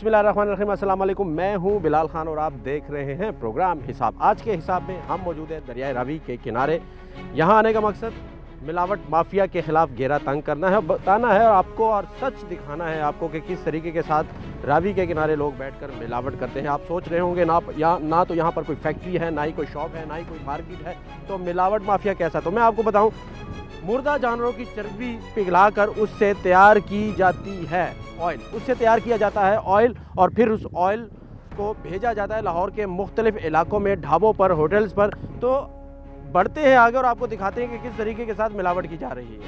बिस्मिल्लाहिर्रहमानिर्रहीम, अस्सलाम वालेकुम। मैं हूं बिलाल खान और आप देख रहे हैं प्रोग्राम हिसाब। आज के हिसाब में हम मौजूद हैं दरियाए रावी के किनारे। यहां आने का मकसद मिलावट माफिया के खिलाफ घेरा तंग करना है, बताना है और आपको और सच दिखाना है आपको कि किस तरीके के साथ रावी के किनारे लोग बैठकर मिलावट करते हैं। आप सोच रहे होंगे ना तो यहाँ पर कोई फैक्ट्री है, ना ही कोई शॉप है, ना ही कोई मार्केट है, तो मिलावट माफिया कैसा। तो मैं आपको बताऊँ, मुर्दा जानवरों की चर्बी पिघलाकर उससे तैयार की जाती है ऑयल, उससे तैयार किया जाता है ऑयल और फिर उस ऑयल को भेजा जाता है लाहौर के मुख्तलिफ इलाकों में, ढाबों पर, होटल्स पर। तो बढ़ते हैं आगे और आपको दिखाते हैं कि किस तरीके के साथ मिलावट की जा रही है।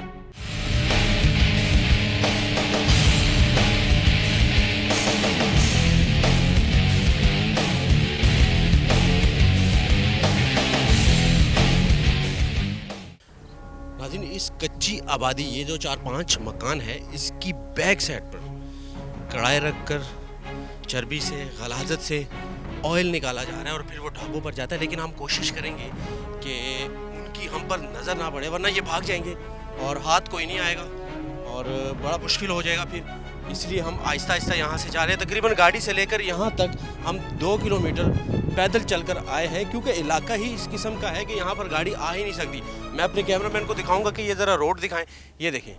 नाज़रीन, इस कच्ची आबादी, ये जो 4-5 मकान है, इसकी बैक साइड पर कढ़ाई रखकर चर्बी से, गलाजत से ऑयल निकाला जा रहा है और फिर वो ढाबों पर जाता है। लेकिन हम कोशिश करेंगे कि उनकी हम पर नज़र ना पड़े, वरना ये भाग जाएंगे और हाथ कोई नहीं आएगा और बड़ा मुश्किल हो जाएगा फिर। इसलिए हम आहिस्ता आहिस्ता यहाँ से जा रहे हैं। तकरीबन गाड़ी से लेकर यहाँ तक हम 2 किलोमीटर पैदल चलकर आए हैं, क्योंकि इलाका ही इस किस्म का है कि यहाँ पर गाड़ी आ ही नहीं सकती। मैं अपने कैमरामैन को दिखाऊंगा कि ये ज़रा रोड दिखाएं। ये देखें,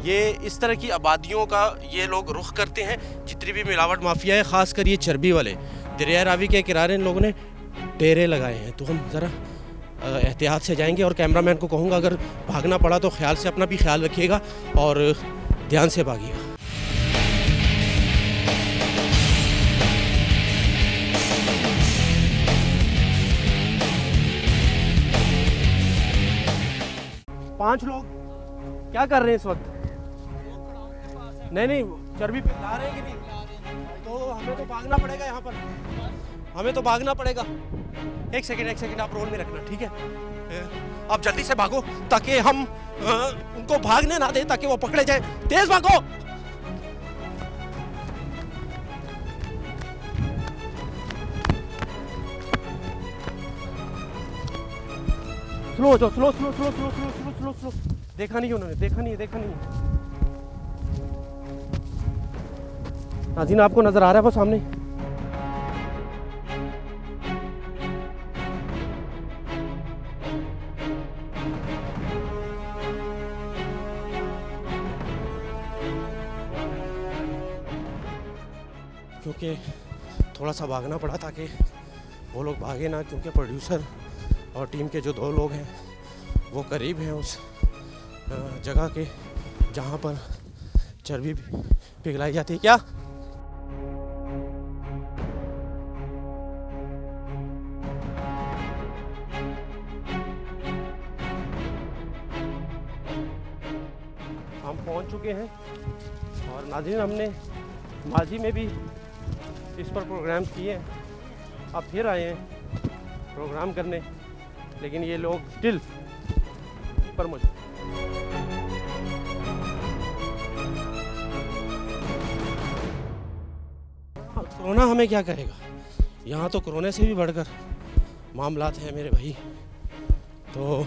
ये इस तरह की आबादियों का ये लोग रुख करते हैं। जितनी भी मिलावट माफिया है, ख़ासकर ये चर्बी वाले, दरिया रावी के किनारे इन लोगों ने डेरे लगाए हैं। तो हम ज़रा एहतियात से जाएंगे और कैमरामैन को कहूँगा अगर भागना पड़ा तो ख्याल से अपना भी ख्याल रखिएगा और ध्यान से भागिएगा। पांच लोग क्या कर रहे हैं इस वक्त? नहीं, चर्बी पिघला रहे हैं कि नहीं? तो हमें तो भागना पड़ेगा यहाँ पर, हमें तो भागना पड़ेगा। एक सेकंड आप रोल में रखना, ठीक है? आप जल्दी से भागो ताकि हम उनको भागने ना दें, ताकि वो पकड़े जाए। तेज भागो। स्लो जाओ, स्लो। देखा नहीं उन्होंने, देखा नहीं। नाज़रीन, आपको नजर आ रहा है वो सामने? क्योंकि थोड़ा सा भागना पड़ा ताकि वो लोग भागे ना, क्योंकि प्रोड्यूसर और टीम के जो 2 लोग हैं वो करीब हैं उस जगह के जहाँ पर चर्बी पिघलाई जाती है। क्या हम पहुँच चुके हैं और नाज़रीन, हमने माजी में भी इस पर प्रोग्राम किए हैं। अब फिर आए हैं प्रोग्राम करने, लेकिन ये लोग स्टिल पर मुझे कोरोना हमें क्या करेगा? यहाँ तो कोरोना से भी बढ़कर मामलात हैं मेरे भाई। तो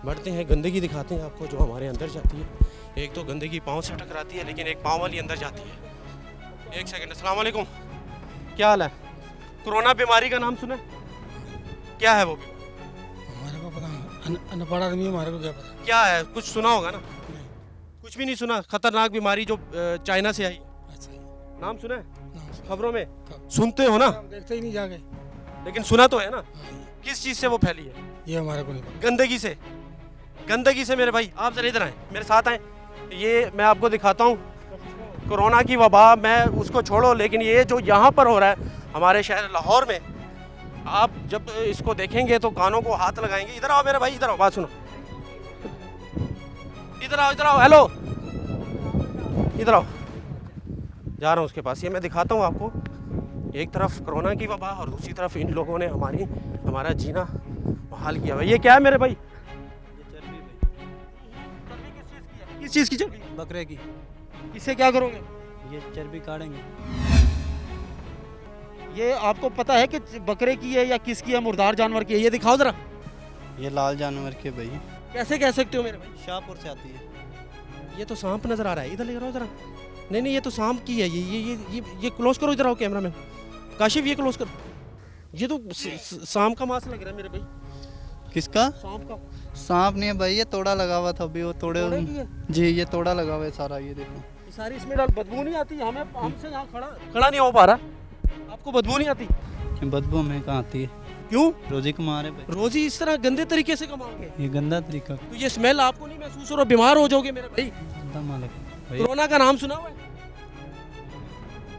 बढ़ते हैं, गंदगी दिखाते हैं आपको जो हमारे अंदर जाती है। एक तो गंदगी पाँव से टकराती है, लेकिन एक पाँव वाली अंदर जाती है। एक सेकंड। अस्सलाम वालेकुम, क्या हाल है? कोरोना बीमारी का नाम सुना? क्या है वो? हमारे को पता, अनपढ़ आदमी, हमारे को क्या पता। क्या है? कुछ सुना होगा ना? नहीं। कुछ भी नहीं सुना? खतरनाक बीमारी जो चाइना से आई, अच्छा, नाम सुना है? नाम सुना। खबरों में कब? सुनते हो ना, हम देखते ही नहीं जाके। लेकिन सुना तो है ना? हाँ, किस चीज़ से वो फैली है? ये हमारे को नहीं पता। गंदगी से मेरे भाई। आप जरा इधर आए, मेरे साथ आए। ये मैं आपको दिखाता हूँ कोरोना की वबा। मैं उसको छोड़ो, लेकिन ये जो यहाँ पर हो रहा है हमारे शहर लाहौर में, आप जब इसको देखेंगे तो कानों को हाथ लगाएंगे। इधर आओ मेरे भाई, इधर आओ, बात सुनो। इधर आओ, हेलो, इधर आओ। जा रहा हूँ उसके पास। ये मैं दिखाता हूँ आपको, एक तरफ कोरोना की वबा और दूसरी तरफ इन लोगों ने हमारा जीना मुहाल किया हुआ। ये क्या है मेरे भाई? किस चीज़ की चर्बी? बकरे की। इससे क्या करोगे? ये चर्बी काटेंगे। ये आपको पता है कि बकरे की है या किसकी है, मुर्दार जानवर की है? ये दिखाओ जरा। ये लाल जानवर के भाई। कैसे कह सकते हो मेरे भाई? शाहपुर से आती है। ये तो सांप नजर आ रहा है, इधर ले जाओ जरा। नहीं नहीं, ये तो सांप की है। ये क्लोज करो, इधर आओ कैमरा मैन काशिफ, ये क्लोज करो। ये तो सांप का मांस लग रहा है मेरे भाई। किसका? सांप का। सांप नहीं है भाई, ये तोड़ा लगा हुआ था अभी, वो तोड़े तोड़े की है? जी, ये तोड़ा लगा हुआ है सारा, ये देखो। ये सारी इसमें डाल, बदबू नहीं आती हमें? हमसे यहाँ खड़ा नहीं हो पा रहा, आपको बदबू नहीं आती? ये बदबू हमें कहाँ आती है? क्यों? रोजी कमा रहे भाई। रोज ही इस तरह गंदे तरीके से कमाओगे? ये गंदा तरीका, तो ये स्मेल आपको नहीं महसूस हो रहा? बीमार हो जाओगे मेरे भाई। गंदा मालिक भाई। कोरोना का नाम सुना हुआ है?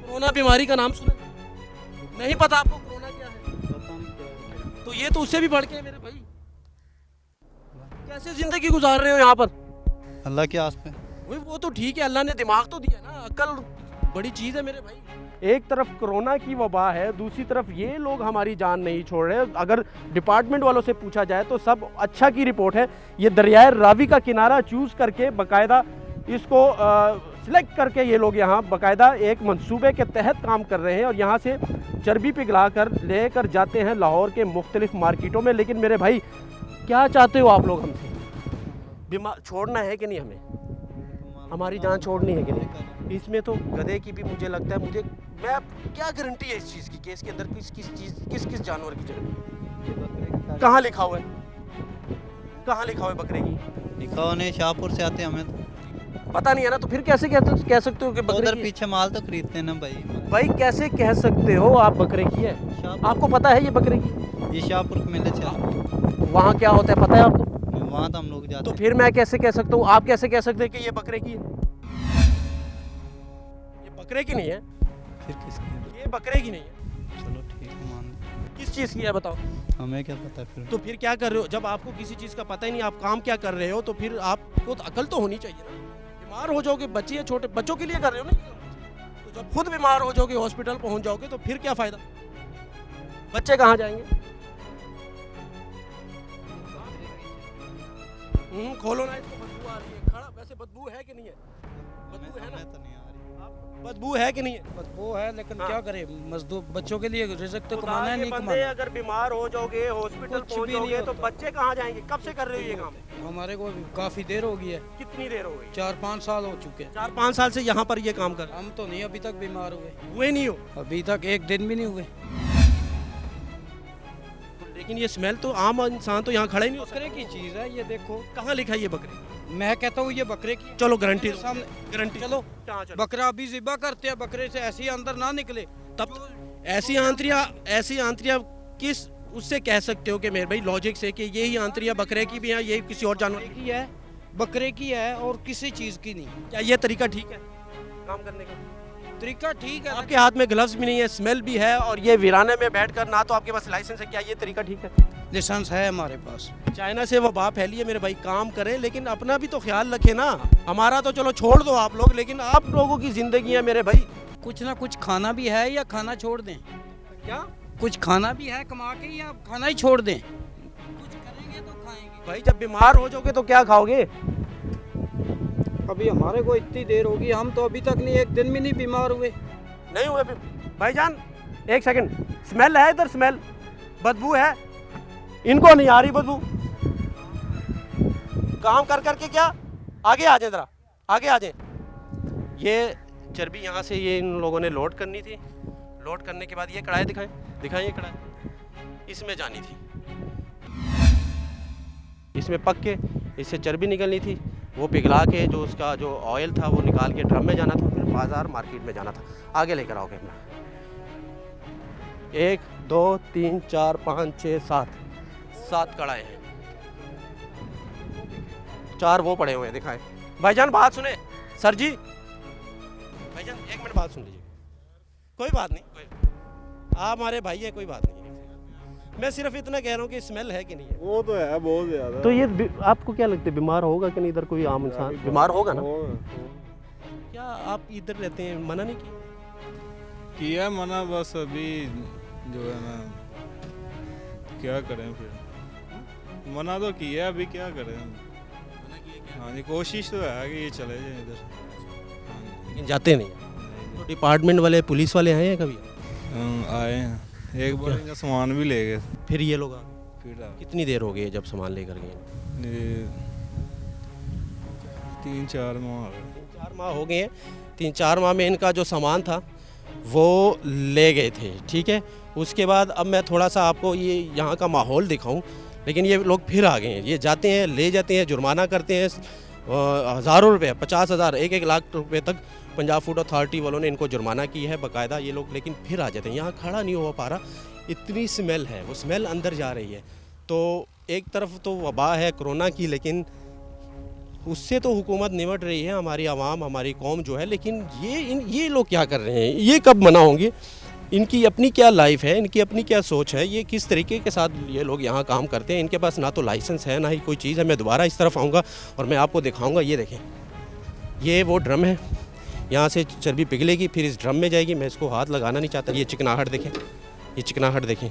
कोरोना बीमारी का नाम सुना? नहीं पता आपको कोरोना क्या है? पता नहीं क्या है। तो ये तो उससे भी बढ़ के है मेरे भाई। कैसे जिंदगी गुजार रहे हो यहाँ पर? अल्लाह के आस पे। वो तो ठीक है, अल्लाह ने दिमाग तो दिया ना, अकल बड़ी चीज़ है मेरे भाई। एक तरफ कोरोना की वबा है, दूसरी तरफ ये लोग हमारी जान नहीं छोड़ रहे। अगर डिपार्टमेंट वालों से पूछा जाए तो सब अच्छा की रिपोर्ट है। ये दरियाए रावी का किनारा चूज़ करके बाकायदा इसको सिलेक्ट करके ये लोग यहाँ बाकायदा एक मंसूबे के तहत काम कर रहे हैं और यहाँ से चर्बी पिघला कर लेकर जाते हैं लाहौर के मुख्तलिफ मार्केटों में। लेकिन मेरे भाई क्या चाहते हो आप लोग हमसे? बीमार छोड़ना है कि नहीं हमें? हमारी जान छोड़नी है कि नहीं? इसमें तो गधे की भी मुझे लगता है, मैं क्या गारंटी है इस चीज़ की कि इसके अंदर किस जानवर की जरूरत? कहाँ लिखा हुआ है? कहाँ लिखा हुआ है बकरे की? लिखा हुआ नहीं, शाहपुर से आते हैं, हमें तो पता नहीं है ना, तो फिर कैसे कह सकते हो कि बकरे उधर की? पीछे माल तो खरीदते हैं ना भाई। भाई कैसे कह सकते हो आप बकरे की है? आपको पता है ये बकरे की? ये शाहपुर के मेले चला, वहाँ क्या होता है पता है आपको? वहाँ तो हम लोग जाते तो हैं। फिर मैं कैसे कह सकता हूँ, आप कैसे कह सकते हैं कि ये बकरे की है? ये बकरे की नहीं है। फिर किसकी है? ये बकरे की नहीं है। चलो ठीक है, मान लो। किस चीज़ की है बताओ? हमें क्या पता फिर। तो फिर क्या कर रहे हो? जब आपको किसी चीज़ का पता ही नहीं, आप काम क्या कर रहे हो, तो फिर आपको तो अकल तो होनी चाहिए ना। बीमार हो जाओगे, बच्चे छोटे बच्चों के लिए कर रहे हो ना, तो जब खुद बीमार हो जाओगे, हॉस्पिटल पहुंच जाओगे, तो फिर क्या फ़ायदा? बच्चे कहाँ जाएंगे? खोलो ना इसको, बदबू आ रही है। खड़ा वैसे बदबू है कि नहीं है? बदबू है ना? तो नहीं आ रही। बदबू है कि नहीं है? बदबू है, लेकिन हाँ। क्या करें, मजदूर बच्चों के लिए रिज़्क तो खुदा कमाना है, के नहीं बंदे, कमाना। अगर बीमार हो जाओगे, हॉस्पिटल कुछ पहुंच भी नहीं जाओगे, तो होता। बच्चे कहाँ जाएंगे? कब से कर रहे हो ये काम? हमारे को काफ़ी देर हो गई है, कितनी देर हो गई? 4-5 साल हो चुके हैं। 4-5 साल से यहाँ पर ये काम कर हम तो नहीं अभी तक बीमार हुए नहीं हो? अभी तक एक दिन भी नहीं हुए। लेकिन ये स्मेल तो आम इंसान तो यहाँ खड़ा ही नहीं हो सकता। बकरे की चीज़ है ये, देखो। कहाँ लिखा है ये बकरे? मैं कहता हूँ ये बकरे की। चलो गारंटी मेरे सामने गारंटी चलो, कहाँ चलो? बकरा अभी ज़िबा करते हैं, बकरे से ऐसे ही अंदर ना निकले। तब ऐसी आंतरिया किस उससे कह सकते हो कि मेरे भाई लॉजिक से कि यही आंतरिया बकरे की भी है, यही किसी और जानवर की? बकरे की है और किसी चीज़ की नहीं। क्या ये तरीका ठीक है काम करने का? तरीका ठीक है, आपके हाथ में ग्लव्स भी नहीं है, स्मेल भी है, और ये वीराने में बैठकर ना तो आपके पास लाइसेंस है। क्या ये तरीका ठीक है? लाइसेंस है हमारे पास। चाइना से वबा फैली है मेरे भाई, काम करें लेकिन अपना भी तो ख्याल रखें ना। हमारा तो चलो छोड़ दो आप लोग, लेकिन आप लोगों की जिंदगी है मेरे भाई। कुछ ना कुछ खाना भी है, या खाना छोड़ दें? क्या कुछ खाना भी है कमा के, या खाना ही छोड़ दें? कुछ करेंगे तो खाएंगे। भाई जब बीमार हो जाओगे तो क्या खाओगे? अभी हमारे को इतनी देर होगी, हम तो अभी तक नहीं, एक दिन भी नहीं बीमार हुए। नहीं हुए भाईजान, एक सेकंड, स्मेल है इधर, स्मेल बदबू है, इनको नहीं आ रही बदबू? काम कर करके क्या आगे आ जाए, जरा आगे आ जाए। ये चर्बी यहाँ से ये इन लोगों ने लोड करनी थी, लोड करने के बाद ये कढ़ाई दिखाएं ये कढ़ाई इसमें जानी थी, इसमें पक के इससे चर्बी निकलनी थी, वो पिघला के जो उसका जो ऑयल था वो निकाल के ड्रम में जाना था, फिर बाज़ार मार्केट में जाना था। आगे लेकर आओगे अपना। 1 2 3 4 5 6 7 कढ़ाई हैं, 4 वो पड़े हुए हैं, दिखाएं। भाईजान बात सुने, सर जी भाईजान 1 मिनट बात सुन लीजिए। कोई बात नहीं, आप हमारे भाई हैं, कोई बात नहीं है। मैं सिर्फ इतना कह रहा हूँ कि स्मेल है कि नहीं है। वो तो है बहुत ज्यादा। तो ये आपको क्या लगता है बीमार होगा कि नहीं? इधर कोई आम इंसान बीमार होगा ना? क्या आप इधर रहते हैं, मना नहीं किया मना, बस अभी जो है ना क्या करें, फिर मना तो किया, अभी क्या करें। हाँ जी, कोशिश तो है कि ये चले जाए इधर। हाँ जी, लेकिन जाते नहीं। तो डिपार्टमेंट वाले पुलिस वाले आए हैं कभी? आए हैं, एक बार इनका सामान भी ले गए। फिर ये लोग फिर कितनी देर हो गई जब सामान लेकर गए? 3-4 माह हो गए। 4 माह हो गए हैं। 3-4 माह में इनका जो सामान था वो ले गए थे, ठीक है। उसके बाद अब मैं थोड़ा सा आपको ये यहाँ का माहौल दिखाऊं, लेकिन ये लोग फिर आ गए हैं। ये जाते हैं, ले जाते हैं, जुर्माना करते हैं, हज़ारों रुपये, 50,000, 1-1 लाख रुपए तक पंजाब फूड अथॉरिटी वालों ने इनको जुर्माना की है बाकायदा। ये लोग लेकिन फिर आ जाते हैं, यहाँ खड़ा नहीं हो पा रहा, इतनी स्मेल है, वो स्मेल अंदर जा रही है। तो एक तरफ तो वबा है कोरोना की, लेकिन उससे तो हुकूमत निपट रही है, हमारी आवाम, हमारी कौम जो है। लेकिन ये लोग क्या कर रहे हैं, ये कब मना होंगे? इनकी अपनी क्या लाइफ है, इनकी अपनी क्या सोच है, ये किस तरीके के साथ ये लोग यहाँ काम करते हैं। इनके पास ना तो लाइसेंस है, ना ही कोई चीज़ है। मैं दोबारा इस तरफ आऊँगा और मैं आपको दिखाऊँगा। ये देखें, ये वो ड्रम है, यहाँ से चर्बी पिघलेगी, फिर इस ड्रम में जाएगी। मैं इसको हाथ लगाना नहीं चाहता। ये चिकनाहट देखें, ये चिकनाहट देखें,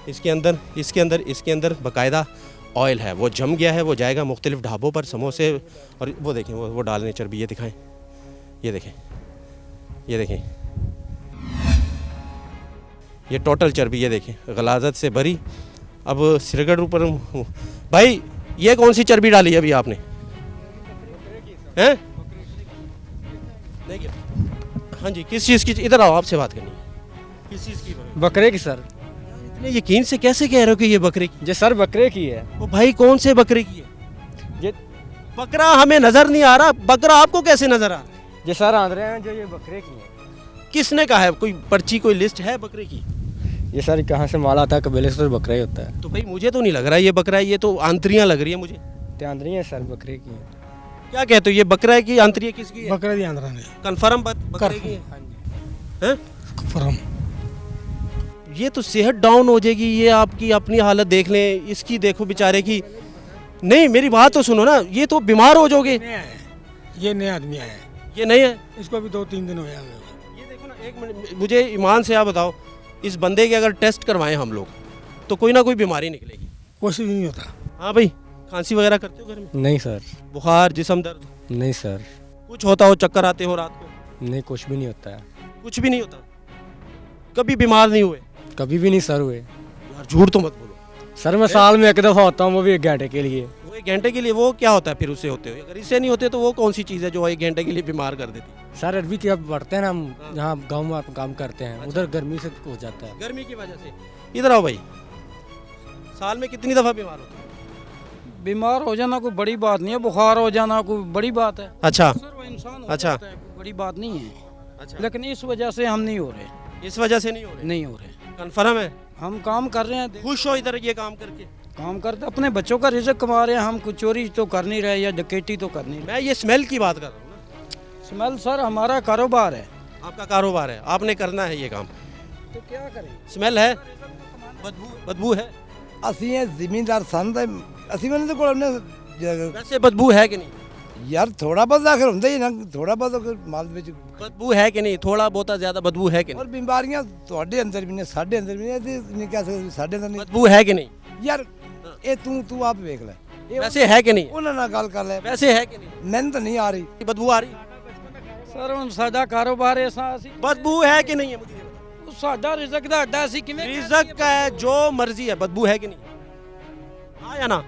इसके अंदर बाकायदा ऑयल है, वो जम गया है। वो जाएगा मुख्तलिफ ढाबों पर, समोसे, और वो देखें, वो डालने चर्बी। ये दिखाएं, ये देखें, ये देखें, ये टोटल चर्बी, ये देखें, गलाजत से भरी। अब सिरगढ़ ऊपर भाई, ये कौन सी चर्बी डाली अभी आपने? हैं? देखिए, हाँ जी, किस चीज़ की? इधर आओ, आपसे बात करनी है। किस चीज़ की? बकरे की सर। इतने यकीन से कैसे कह रहे हो कि ये बकरे की? जी सर, बकरे की है। वो भाई कौन से बकरे की है? ये बकरा हमें नजर नहीं आ रहा, बकरा आपको कैसे नजर आ रहा है? जी सर, आंध्र हैं जो ये बकरे की है। किसने कहा है? कोई पर्ची, कोई लिस्ट है बकरे की? ये सर कहाँ से माल आता है, कबीले से तो बकरा ही होता है। तो भाई मुझे तो नहीं लग रहा ये बकरा है, ये तो आंतरियां लग रही है मुझे। तो आंध्री है सर, बकरे की है। क्या कहते हो, ये बकरा है कि आंतरिया किसकी है? बकरे दी आंध्रा ने कन्फर्म बकरे की है? हाँ जी। हैं? फरम ये तो सेहत डाउन हो जाएगी। ये आपकी अपनी हालत देख लें, इसकी देखो बेचारे की। नहीं, मेरी बात तो सुनो ना, ये तो बीमार हो जाओगे। नया है, ये नया आदमी आया है, ये नहीं है, इसको अभी 2-3 दिन हुए हमें। ये देखो ना, एक मिनट, मुझे ईमान से आप बताओ, इस बंदे के अगर टेस्ट करवाएं हम लोग तो कोई ना कोई बीमारी निकलेगी। कुछ भी नहीं होता। हाँ भाई, खांसी वगैरह करते हो घर में? नहीं सर। बुखार, जिस्म दर्द, नहीं सर। कुछ होता हो, चक्कर आते हो रात को? नहीं, कुछ भी नहीं होता है। कुछ भी नहीं होता? कभी बीमार नहीं हुए? कभी भी नहीं सर हुए। यार झूठ तो मत बोलो। सर मैं साल में 1 दफ़ा होता हूँ, वो भी 1 घंटे के लिए। वो 1 घंटे के लिए? वो क्या होता है फिर उससे होते हो? अगर इससे नहीं होते तो वो कौन सी चीज़ है जो 1 घंटे के लिए बीमार कर देती है? सर अरबी की अब बढ़ते हैं ना, हम जहाँ गाँव में काम करते हैं, उधर गर्मी से हो जाता है। गर्मी की वजह से? इधर आओ भाई, साल में कितनी दफ़ा बीमार होते हो? बीमार हो जाना कोई बड़ी बात नहीं है, बुखार हो जाना कोई बड़ी बात है। अच्छा, सर वो इंसान हो अच्छा। जाता है, कोई बड़ी बात नहीं है। अच्छा, लेकिन इस वजह से हम नहीं हो रहे, इस वजह से नहीं हो रहे? नहीं हो रहे। कन्फर्म है? हम काम कर रहे हैं, खुश हो इधर ये काम करके? काम करते अपने बच्चों का रिज़्क कमा रहे हैं। हम कुछ चोरी तो कर नहीं रहे या डकैती तो कर नहीं रहे। मैं ये स्मेल की बात कर रहा हूँ ना। स्मेल सर हमारा कारोबार है। आपका कारोबार है, आपने करना है ये काम। तो क्या करें? स्मेल है, बदबू है। ਅਸੀਂ ਇਹ ਜ਼ਿਮੀਂਦਾਰ ਸੰਦ ਅਸੀਂ ਮੈਨੂੰ ਤੇ ਕੋਲ ਉਹਨੇ वैसे बदबू है कि नहीं? ਯਾਰ ਥੋੜਾ ਬਹੁਤ ਆਖਰ ਹੁੰਦਾ ਹੀ ਨਾ ਥੋੜਾ ਬਹੁਤ ਮਾਲ ਵਿੱਚ बदबू है कि नहीं? थोड़ा बहुत ज़्यादा बदबू है कि ਔਰ नहीं? ਬਿਮਾਰੀਆਂ ਤੁਹਾਡੇ ਅੰਦਰ ਵੀ ਨੇ ਸਾਡੇ ਅੰਦਰ ਵੀ ਨੇ ਇਹ ਨਹੀਂ ਕਹਿ ਸਕਦੇ ਸਾਡੇ ਅੰਦਰ ਨਹੀਂ बदबू है कि नहीं? ਯਾਰ ਇਹ ਤੂੰ ਆਪ ਵੇਖ ਲੈ ਇਹ वैसे है कि नहीं? ਉਹਨਾਂ ਨਾਲ ਗੱਲ ਕਰ ਲੈ वैसे है कि नहीं? ਮੈਨੂੰ ਤਾਂ ਨਹੀਂ ਆ ਰਹੀ बदबू आ रही? ਸਰ ਹੁਣ ਸਾਡਾ ਕਾਰੋਬਾਰ ਐਸਾ ਅਸੀਂ बदबू है कि नहीं है? मुझे ये बताओ। ਸਾਡਾ ਰਿਜ਼ਕ ਦਾ ਅੱਡਾ ਅਸੀਂ ਕਿਵੇਂ रिजक का है, जो मर्जी है, बदबू है कि नहीं? हाँ या ना?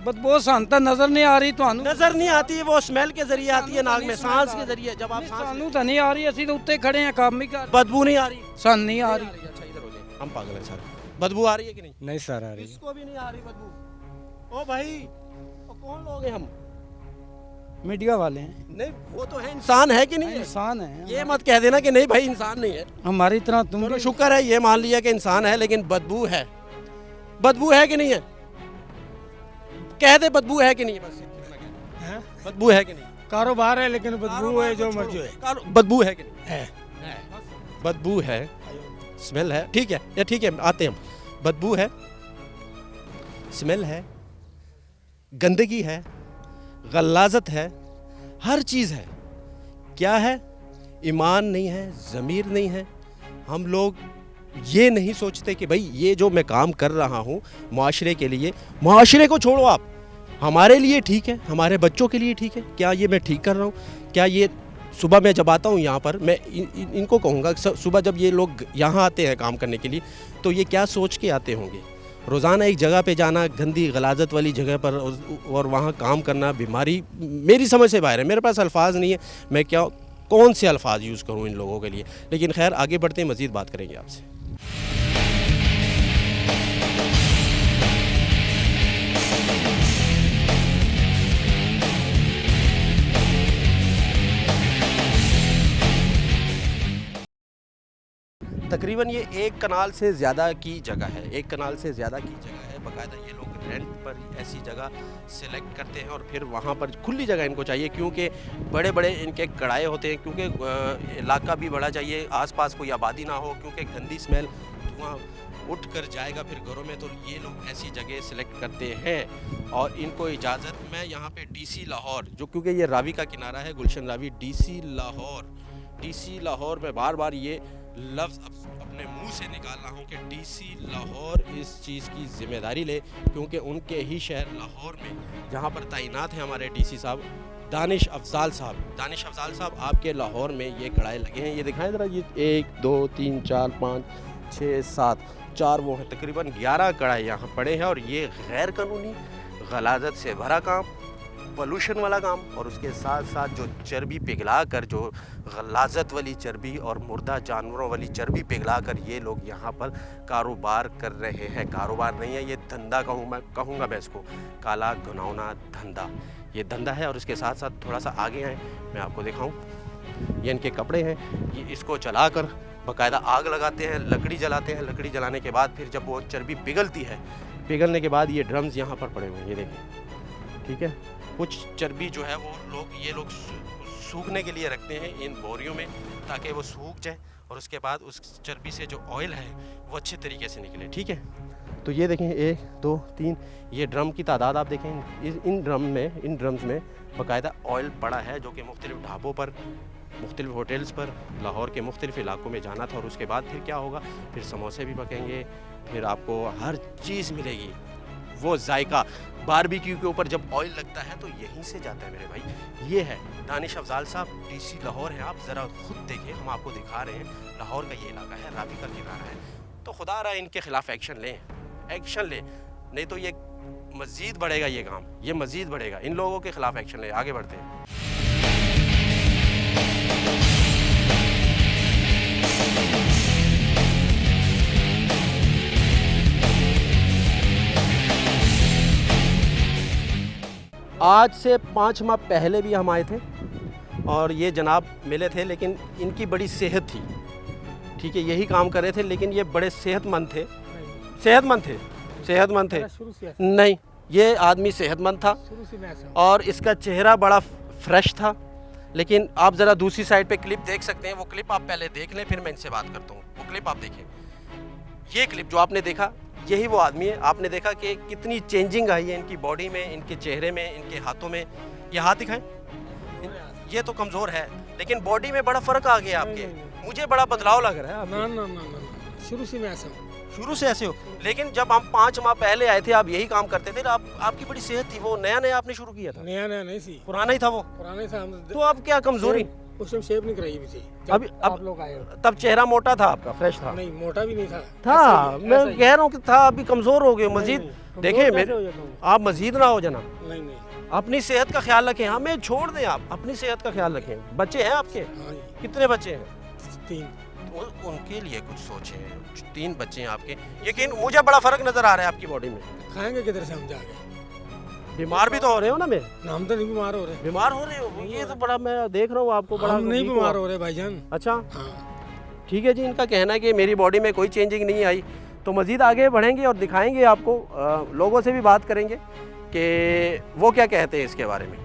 ਬਦਬੂ ਸਾਨੂੰ ਤਾਂ ਨਜ਼ਰ ਨਹੀਂ ਆ ਰਹੀ, ਤੁਹਾਨੂੰ नजर नहीं आती, वो स्मेल के जरिए आती है नाक में, सांस के जरिए। जब आप सांस ਸਾਨੂੰ ਤਾਂ ਨਹੀਂ ਆ ਰਹੀ, ਅਸੀਂ ਤਾਂ ਉੱਤੇ खड़े हैं काम ही कर बदबू नहीं आ रही? ਸਾਨੂੰ नहीं आ रही। अच्छा, इधर हो जाए, हम पागल हैं सारे। बदबू आ रही है कि नहीं? नहीं सर आ रही। किसको भी नहीं आ रही बदबू? ओ भाई, ओ कौन लोग हैं हम? मीडिया वाले हैं, नहीं, वो तो है, इंसान है कि नहीं है? इंसान है। ये मत कह देना कि नहीं भाई इंसान नहीं है। हमारी तरह तुम चलो भी शुक्र है, ये मान लिया कि इंसान है, लेकिन बदबू है। बदबू है कि नहीं है? कह दे बदबू है कि नहीं है, बस हैं? बदबू है कि नहीं? कारोबार है लेकिन बदबू है जो मर्जी है। बदबू है कि नहीं? है बदबू है, स्मेल है, ठीक है, या ठीक है, आते हैं हम। बदबू है, स्मेल है, गंदगी है, गलाजत है, हर चीज़ है। क्या है? ईमान नहीं है, ज़मीर नहीं है। हम लोग ये नहीं सोचते कि भाई ये जो मैं काम कर रहा हूँ माशरे के लिए, माशरे को छोड़ो आप, हमारे लिए ठीक है, हमारे बच्चों के लिए ठीक है। क्या ये मैं ठीक कर रहा हूँ? क्या ये सुबह मैं जब आता हूँ यहाँ पर, मैं इनको कहूँगा सुबह जब ये लोग यहाँ आते हैं काम करने के लिए, तो ये क्या सोच के आते होंगे? रोज़ाना एक जगह पे जाना, गंदी गलाजत वाली जगह पर, और वहाँ काम करना, बीमारी मेरी समझ से बाहर है। मेरे पास अल्फाज नहीं है, मैं क्या कौन से अल्फाज यूज़ करूँ इन लोगों के लिए। लेकिन खैर आगे बढ़ते हैं, मज़ीद बात करेंगे आपसे। तकरीबन ये 1 कनाल से ज़्यादा की जगह है, 1 कनाल से ज़्यादा की जगह है। बाकायदा ये लोग रेंट पर ऐसी जगह सेलेक्ट करते हैं और फिर वहाँ पर खुली जगह इनको चाहिए, क्योंकि बड़े बड़े इनके कड़ाए होते हैं, क्योंकि इलाका भी बड़ा चाहिए, आसपास कोई आबादी ना हो, क्योंकि गंदी स्मेल धुआं उठ कर जाएगा फिर घरों में। तो ये लोग ऐसी जगह सेलेक्ट करते हैं और इनको इजाज़त, मैं यहाँ पे डीसी लाहौर, जो क्योंकि ये रावी का किनारा है, गुलशन रावी, डीसी लाहौर में बार बार ये लफ्ज़ अपने मुंह से निकाल रहा हूँ कि डीसी लाहौर इस चीज़ की ज़िम्मेदारी ले, क्योंकि उनके ही शहर लाहौर में जहाँ पर तैनात हैं हमारे डीसी साहब दानिश अफजाल साहब, आपके लाहौर में ये कड़ाए लगे हैं। ये दिखाएं ज़रा, ये 1 2 3 4 5 6 7 4 वो हैं, तकरीबन 11 कड़ाए यहाँ पड़े हैं। और ये गैर कानूनी गलाजत से भरा काम, पोल्यूशन वाला काम, और उसके साथ साथ जो चर्बी पिघला कर, जो गलाजत वाली चर्बी और मुर्दा जानवरों वाली चर्बी पिघला कर ये लोग यहाँ पर कारोबार कर रहे हैं। कारोबार नहीं है, ये धंधा कहूँगा मैं इसको, काला घुनौना धंधा, ये धंधा है। और इसके साथ साथ थोड़ा सा आगे हैं, मैं आपको दिखाऊँ, ये इनके कपड़े हैं, ये इसको जलाकर बाकायदा आग लगाते हैं, लकड़ी जलाते हैं। लकड़ी जलाने के बाद फिर जब वो चर्बी पिघलती है, पिघलने के बाद ये ड्रम्स यहाँ पर पड़े हुए हैं, ये देखिए, ठीक है। कुछ चर्बी जो है वो ये लोग सूखने के लिए रखते हैं इन बोरियों में, ताकि वो सूख जाए और उसके बाद उस चर्बी से जो ऑयल है वो अच्छे तरीके से निकले, ठीक है। तो ये देखें 1 2 3 ये ड्रम की तादाद आप देखें, इन ड्रम्स में बाकायदा ऑयल पड़ा है, जो कि मुख्तलिफ ढाबों पर, मुख्तलिफ होटल्स पर लाहौर के मुख्तलिफ इलाकों में जाना था। और उसके बाद फिर क्या होगा, फिर समोसे भी पकेंगे, फिर आपको हर चीज़ मिलेगी, वो जायका बारबेक्यू के ऊपर जब ऑयल लगता है तो यहीं से जाता है मेरे भाई। ये है दानिश अफजाल साहब, डीसी लाहौर हैं, आप ज़रा खुद देखें, हम आपको दिखा रहे हैं। लाहौर का ये इलाका है, रावी का किनारा है, तो खुदा रहा इनके ख़िलाफ़ एक्शन लें, नहीं तो ये मज़ीद बढ़ेगा, ये काम ये मज़ीद बढ़ेगा। इन लोगों के ख़िलाफ़ एक्शन लें। आगे बढ़ते हैं। आज से 5 माह पहले भी हम आए थे और ये जनाब मिले थे, लेकिन इनकी बड़ी सेहत थी, ठीक है, यही काम कर रहे थे, लेकिन ये बड़े सेहतमंद थे। शुरू से नहीं, ये आदमी सेहतमंद था शुरू से मैं ऐसा और इसका चेहरा बड़ा फ्रेश था। लेकिन आप ज़रा दूसरी साइड पे क्लिप देख सकते हैं, वो क्लिप आप पहले देख लें, फिर मैं इनसे बात करता हूँ। वो क्लिप आप देखें, ये क्लिप जो आपने देखा, यही वो आदमी है। आपने देखा कि कितनी चेंजिंग आई है इनकी बॉडी में, इनके चेहरे में, इनके हाथों में। ये हाथ दिखाएं, ये तो कमज़ोर है, लेकिन बॉडी में बड़ा फ़र्क आ गया आपके। मुझे बड़ा बदलाव लग रहा है आपके। ना शुरू से मैं ऐसा हूँ। शुरू से ऐसे हो, लेकिन जब हम 5 माह पहले आए थे आप यही काम करते थे, आपकी बड़ी सेहत थी। वो नया आपने शुरू किया था? नया नहीं सी, पुराना ही था वो। पुराने से हम तो अब क्या कमजोरी? उस टाइम शेप नहीं कराई भी थी अभी आप लोग आए हो। तब चेहरा मोटा था आपका, फ्रेश था? नहीं, मोटा भी नहीं था। मैं कह रहा हूँ कि था, अभी कमजोर हो गए मजीद। देखें, आप मजीद ना हो जाना। नहीं, अपनी सेहत का ख्याल रखें, हमें छोड़ दें, आप अपनी सेहत का ख्याल रखें। बच्चे हैं आपके? कितने बच्चे हैं? 3। उनके लिए कुछ सोचें। 3 बच्चे हैं आपके, लेकिन मुझे बड़ा फर्क नजर आ रहा है आपकी बॉडी में। खाएंगे किधर से हम जाके? बीमार भी तो हो रहे हो ना? मैं हम तो नहीं बीमार हो रहे। बीमार हो रहे हो? ये तो बड़ा, मैं देख रहा हूँ आपको बड़ा। हम नहीं बीमार हो रहे भाईजान। अच्छा, हाँ, ठीक है जी। इनका कहना है कि मेरी बॉडी में कोई चेंजिंग नहीं आई। तो मज़ीद आगे बढ़ेंगे और दिखाएंगे आपको, लोगों से भी बात करेंगे कि वो क्या कहते हैं इसके बारे में।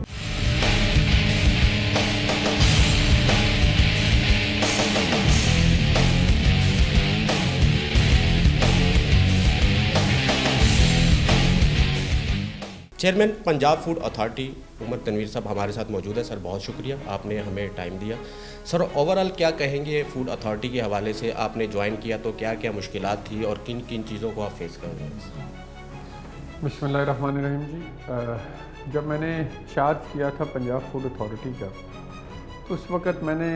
Chairman Punjab Food Authority Umar Tanveer sahab हमारे साथ मौजूद है। सर बहुत शुक्रिया, आपने हमें टाइम दिया। सर ओवरऑल क्या कहेंगे फूड अथॉरिटी के हवाले से? आपने ज्वाइन किया तो क्या क्या मुश्किलात थी और किन किन चीज़ों को आप फेस कर रहे हैं? बिस्मिल्लाहिर्रहमानिर्रहीम जी, जब मैंने चार्ज किया था पंजाब फूड अथॉरिटी का, तो उस वक़्त मैंने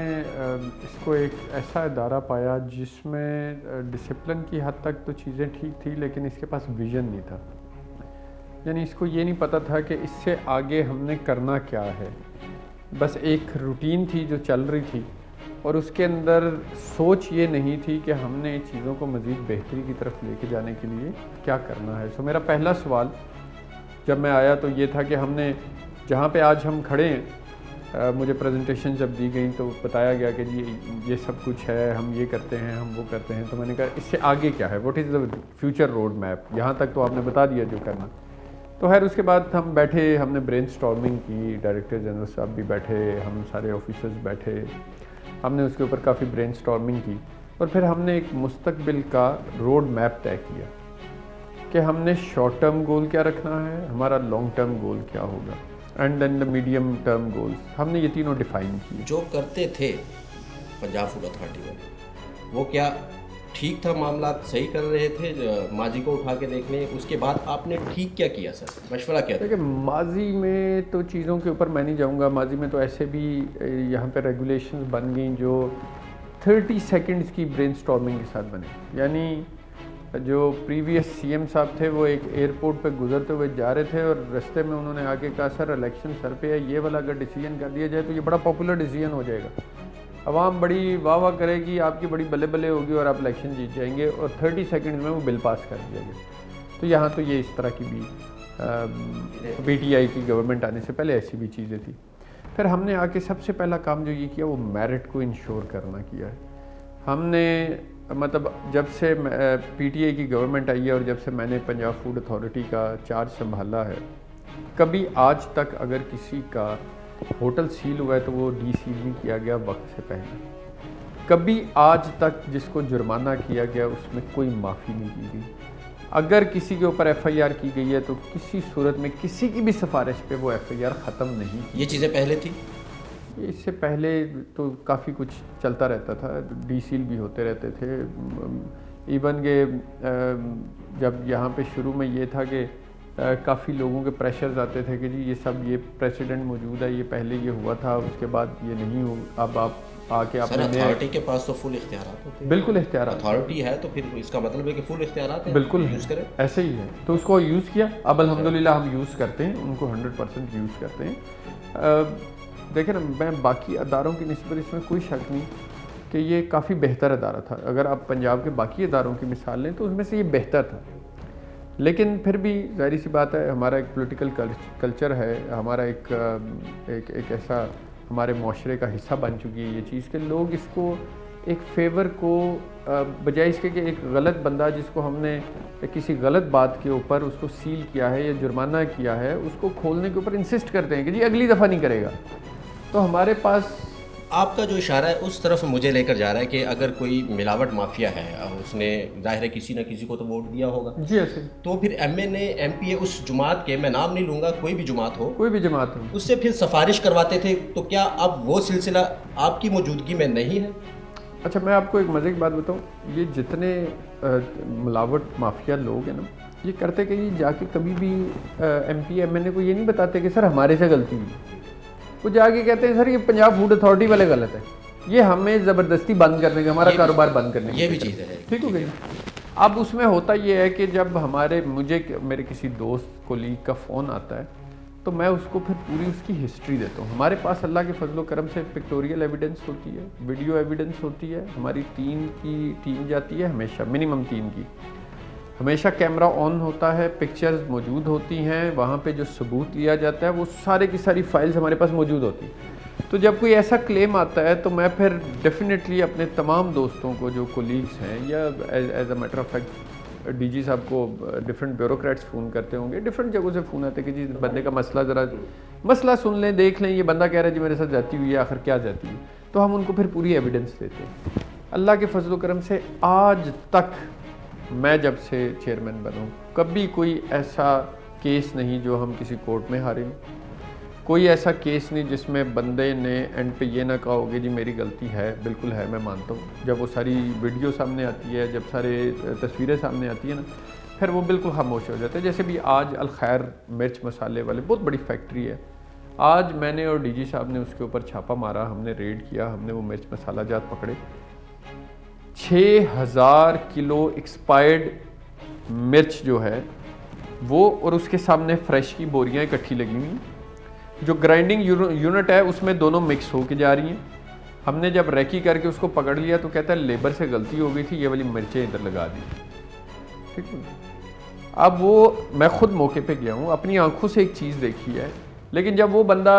इसको एक ऐसा इदारा पाया जिसमें डिसिप्लिन की हद तक तो चीज़ें ठीक थी, लेकिन इसके पास विज़न नहीं था। यानी इसको ये नहीं पता था कि इससे आगे हमने करना क्या है। बस एक रूटीन थी जो चल रही थी और उसके अंदर सोच ये नहीं थी कि हमने चीज़ों को मज़ीद बेहतरी की तरफ लेके जाने के लिए क्या करना है। सो मेरा पहला सवाल जब मैं आया तो ये था कि हमने जहाँ पे आज हम खड़े हैं, मुझे प्रेजेंटेशन जब दी गई तो बताया गया कि जी ये सब कुछ है, हम ये करते हैं, हम वो करते हैं। तो मैंने कहा इससे आगे क्या है, what is the future road map. यहाँ तक तो आपने बता दिया जो करना। तो खैर उसके बाद हम बैठे, हमने ब्रेनस्टॉर्मिंग की, डायरेक्टर जनरल साहब भी बैठे, हम सारे ऑफिसर्स बैठे, हमने उसके ऊपर काफ़ी ब्रेनस्टॉर्मिंग की और फिर हमने एक मुस्तकबिल का रोड मैप तय किया कि हमने शॉर्ट टर्म गोल क्या रखना है, हमारा लॉन्ग टर्म गोल क्या होगा and then the medium term goals. हमने ये तीनों डिफाइन किए। जो करते थे पंजाब फूड अथॉरिटी वाले, वो क्या ठीक था, मामला सही कर रहे थे, माजी को उठा के देखने, उसके बाद आपने ठीक क्या किया सर, मशवरा क्या था? देखिए माजी में तो चीज़ों के ऊपर मैं नहीं जाऊंगा। माजी में तो ऐसे भी यहाँ पे रेगुलेशंस बन गई जो 30 सेकंड्स की ब्रेनस्टॉर्मिंग के साथ बने। यानी जो प्रीवियस सीएम साहब थे वो एक एयरपोर्ट पे गुजरते हुए जा रहे थे और रास्ते में उन्होंने आके कहा सर इलेक्शन सर पे है, ये वाला अगर डिसीजन कर दिया जाए तो ये बड़ा पॉपुलर डिसीजन हो जाएगा, अवाम बड़ी वाह वाह करेगी, आपकी बड़ी बल्ले बल्ले होगी और आप इलेक्शन जीत जाएंगे। और 30 सेकंड में वो बिल पास कर दिया गया। तो यहाँ तो ये इस तरह की भी पीटीआई की गवर्नमेंट आने से पहले ऐसी भी चीज़ें थी। फिर हमने आके सबसे पहला काम जो ये किया वो मेरिट को इंश्योर करना किया है। हमने मतलब जब से पीटीआई की गवर्नमेंट आई है और जब से मैंने पंजाब फूड अथॉरिटी का चार्ज संभाला है, कभी आज तक अगर किसी का होटल सील हुआ है तो वो डीसील नहीं किया गया वक्त से पहले। कभी आज तक जिसको जुर्माना किया गया उसमें कोई माफ़ी नहीं की गई। अगर किसी के ऊपर एफआईआर की गई है तो किसी सूरत में किसी की भी सिफारिश पे वो एफआईआर ख़त्म नहीं की। ये चीज़ें पहले थी? इससे पहले तो काफ़ी कुछ चलता रहता था, डीसील भी होते रहते थे। इवन के जब यहाँ पे शुरू में ये था कि काफ़ी लोगों के प्रेशर्स आते थे कि जी ये सब ये प्रेसिडेंट मौजूद है, ये पहले ये हुआ था, उसके बाद ये नहीं हो, अब आप आके सर अथॉरिटी के पास तो फुल इख्तियारात होते हैं। बिल्कुल इख्तियारात अथॉरिटी है तो फिर इसका मतलब है कि फुल इख्तियारात है, बिल्कुल यूज़ करें। ऐसे ही है। तो उसको यूज़ किया, अब अल्हम्दुलिल्लाह हम यूज़ करते हैं, उनको 100% यूज़ करते हैं। देखें ना, मैं बाकी अदारों की निस्बत इसमें कोई शक नहीं कि ये काफ़ी बेहतर अदारा था। अगर आप पंजाब के बाकी अदारों की मिसाल लें तो उसमें से ये बेहतर था। लेकिन फिर भी जाहिर सी बात है, हमारा एक पॉलिटिकल कल्चर है, हमारा एक ऐसा हमारे माशरे का हिस्सा बन चुकी है ये चीज़ कि लोग इसको एक फेवर को बजाय इसके कि एक गलत बंदा जिसको हमने किसी गलत बात के ऊपर उसको सील किया है या जुर्माना किया है, उसको खोलने के ऊपर इंसिस्ट करते हैं कि जी अगली दफ़ा नहीं करेगा। तो हमारे पास आपका जो इशारा है उस तरफ मुझे लेकर जा रहा है कि अगर कोई मिलावट माफिया है, उसने जाहिर है किसी न किसी को तो वोट दिया होगा जी ऐसे, तो फिर एमएनए एमपीए उस जुमात के, मैं नाम नहीं लूँगा, कोई भी जुमात हो, कोई भी जमात हो, उससे फिर सिफारिश करवाते थे। तो क्या अब वो सिलसिला आपकी मौजूदगी में नहीं है? अच्छा मैं आपको एक मज़े की बात बताऊँ, ये जितने मिलावट माफिया लोग हैं ना, ये करते कि ये जाके कभी भी एमपी एमएनए को ये नहीं बताते कि सर हमारे से गलती हुई। वो जाके कहते हैं सर ये पंजाब फूड अथॉरिटी वाले गलत है, ये हमें ज़बरदस्ती बंद करने का, हमारा कारोबार बंद करने की, ये भी चीज़ है। ठीक हो गई। अब उसमें होता ये है कि जब मेरे किसी दोस्त कोलीग का फ़ोन आता है तो मैं उसको फिर पूरी उसकी हिस्ट्री देता हूँ। हमारे पास अल्लाह के फजलो करम से पिक्टोरियल एविडेंस होती है, वीडियो एविडेंस होती है, हमारी टीम जाती है हमेशा, मिनिमम 3 की, हमेशा कैमरा ऑन होता है, पिक्चर्स मौजूद होती हैं, वहाँ पे जो सबूत लिया जाता है वो सारे की सारी फाइल्स हमारे पास मौजूद होती हैं। तो जब कोई ऐसा क्लेम आता है तो मैं फिर डेफिनेटली अपने तमाम दोस्तों को जो कोलीग्स हैं या as a matter of fact DG sahab को डिफरेंट ब्यूरोक्रेट्स फ़ोन करते होंगे, डिफरेंट जगहों से फ़ोन आते हैं कि जी बंदे का मसला सुन लें, देख लें, ये बंदा कह रहा है जी मेरे साथ जाती हुई है, आखिर क्या जाती है। तो हम उनको फिर पूरी एविडेंस देते हैं। अल्लाह के फजलो करम से आज तक मैं जब से चेयरमैन बना हूँ कभी कोई ऐसा केस नहीं जो हम किसी कोर्ट में हारे हों, कोई ऐसा केस नहीं जिसमें बंदे ने एंड पे ये ना कहा होगा जी मेरी गलती है, बिल्कुल है, मैं मानता हूँ। जब वो सारी वीडियो सामने आती है, जब सारे तस्वीरें सामने आती है ना, फिर वो बिल्कुल खामोश हो जाते हैं। जैसे भी आज अलखैर मिर्च मसाले वाले बहुत बड़ी फैक्ट्री है, आज मैंने और डीजी साहब ने उसके ऊपर छापा मारा, हमने रेड किया, हमने वो मिर्च मसाला जात पकड़े, 6000 किलो एक्सपायर्ड मिर्च जो है वो, और उसके सामने फ्रेश की बोरियां इकट्ठी लगी हुई, जो ग्राइंडिंग यूनिट है उसमें दोनों मिक्स होके जा रही हैं। हमने जब रैकी करके उसको पकड़ लिया तो कहता है लेबर से गलती हो गई थी, ये वाली मिर्चें इधर लगा दी। ठीक है, अब वो मैं खुद मौके पे गया हूँ, अपनी आंखों से एक चीज़ देखी है, लेकिन जब वो बंदा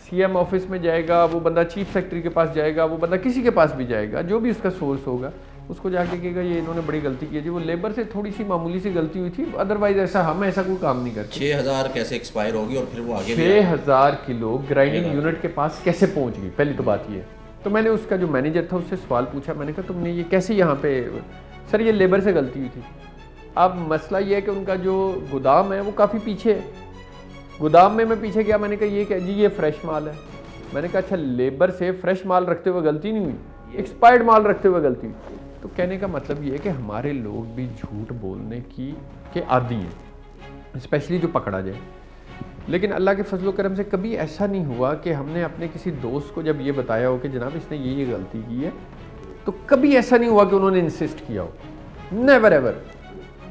सीएम ऑफिस में जाएगा, वो बंदा चीफ सेक्रेटरी के पास जाएगा, वो बंदा किसी के पास भी जाएगा, जो भी उसका सोर्स होगा, उसको जाके कहेगा ये इन्होंने बड़ी गलती की थी, वो लेबर से थोड़ी सी मामूली सी गलती हुई थी, अदरवाइज हम ऐसा कोई काम नहीं करते। 6000 कैसे एक्सपायर होगी और फिर वो आगे भी 6000 किलो ग्राइंडिंग यूनिट के पास कैसे पहुंच गई, पहली तो बात ये। तो मैंने उसका जो मैनेजर था उससे सवाल पूछा, मैंने कहा तुमने ये कैसे यहाँ पे, सर ये लेबर से गलती हुई थी। अब मसला ये है कि उनका जो गोदाम है वो काफ़ी पीछे है। गोदाम में मैं पीछे गया, मैंने कहा ये क्या जी, ये फ्रेश माल है। मैंने कहा अच्छा लेबर से फ्रेश माल रखते हुए गलती नहीं हुई, एक्सपायर्ड माल रखते हुए गलती हुई। तो कहने का मतलब ये है कि हमारे लोग भी झूठ बोलने के आदी हैं, स्पेशली जो पकड़ा जाए। लेकिन अल्लाह के फजल करम से कभी ऐसा नहीं हुआ कि हमने अपने किसी दोस्त को जब ये बताया हो कि जनाब इसने ये गलती की है, तो कभी ऐसा नहीं हुआ कि उन्होंने इंसिस्ट किया हो, नेवर एवर।